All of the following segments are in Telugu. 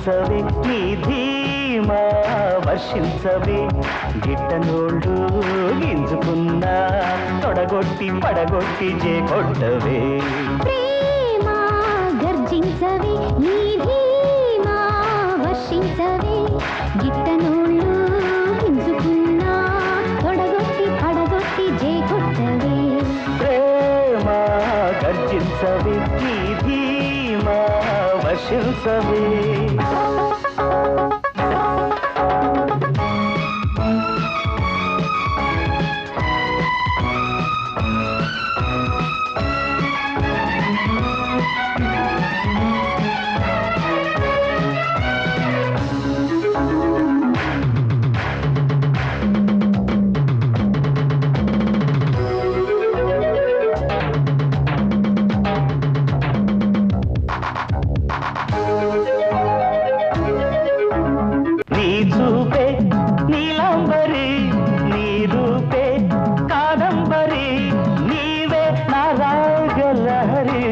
గర్జించవే నీ ధీమా వర్షించవే గిట్టనోళ్ళు గింజుకున్నా తొడగొట్టి పడగొట్టి కొట్టవే ప్రేమ గర్జించవే నీ ధీమా వర్షించవే గిట్టనోళ్ళు గింజుకున్నా తొడగొట్టి పడగొట్టి కొట్టవే ప్రేమ గర్జించవే నీ ధీమా వర్షించవే చూపే నీలంబరి నీ రూపే కాదంబరి నీవే నా రాగలహరి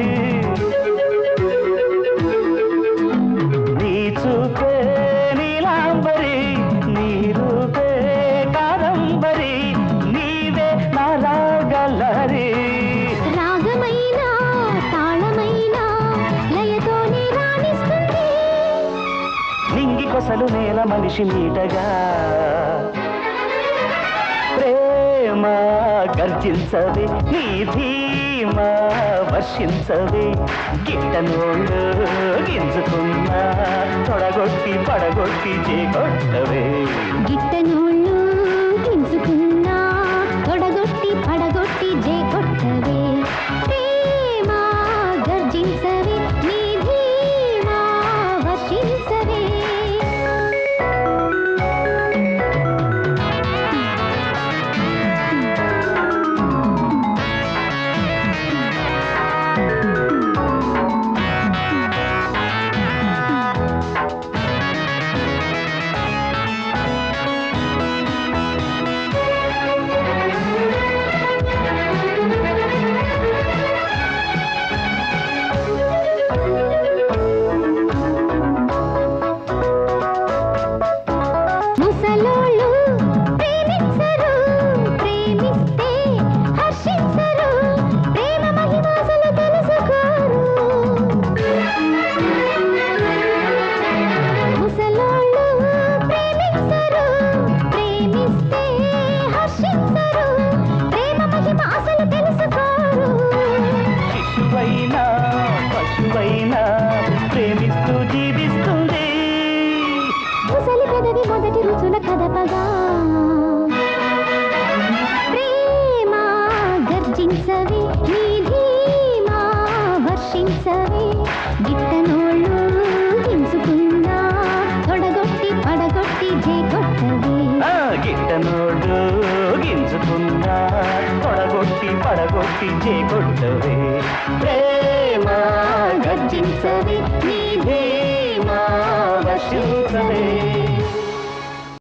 నీ చూపే నీలంబరి నీ రూపే కాదంబరి నీవే నా రాగలహరి రాగమైన తాళమైన లయతోనే రాణిస్తుంది నింగి కొసలు నేల మనిషి మీటగా ప్రేమ గర్జించవే నీ ధీమా వర్షించవే గిట్టనోళ్ళు గింజుకున్నా తొడగొట్టి పడగొట్టి కొట్టవే గిట్టనోళ్ళు గింజుకున్నా తొడగొట్టి పడగొట్టి కొట్టవే ప్రేమ గర్జించవే నీ ధీమా వర్షించవే ముసలోళ్ళు ప్రేమించరు ప్రేమిస్తే హర్షించరు ప్రేమ మహిమాసలు తెలుసుకోరు ముసలోళ్ళు ప్రేమించరు ప్రేమిస్తే హర్షించరు ప్రేమ మహిమాసలు తెలుసుకోరు శిశువైనా పశువైనా ప్రేమిస్తూ జీవిస్తుంది ముసలి పెదవి మొదటి రుచుల కదపగా ప్రేమ గర్జించవే నీ ధీమా వర్షించవే గిట్టనోళ్ళు గింజుకున్నా తొడగొట్టి పడగొట్టి కొట్టవే గిట్టనోడు గింజుకున్నా తొడగొట్టి పడగొట్టి కొట్టవే ప్రేమ గర్జించవే నీ ధీమా వర్షించవే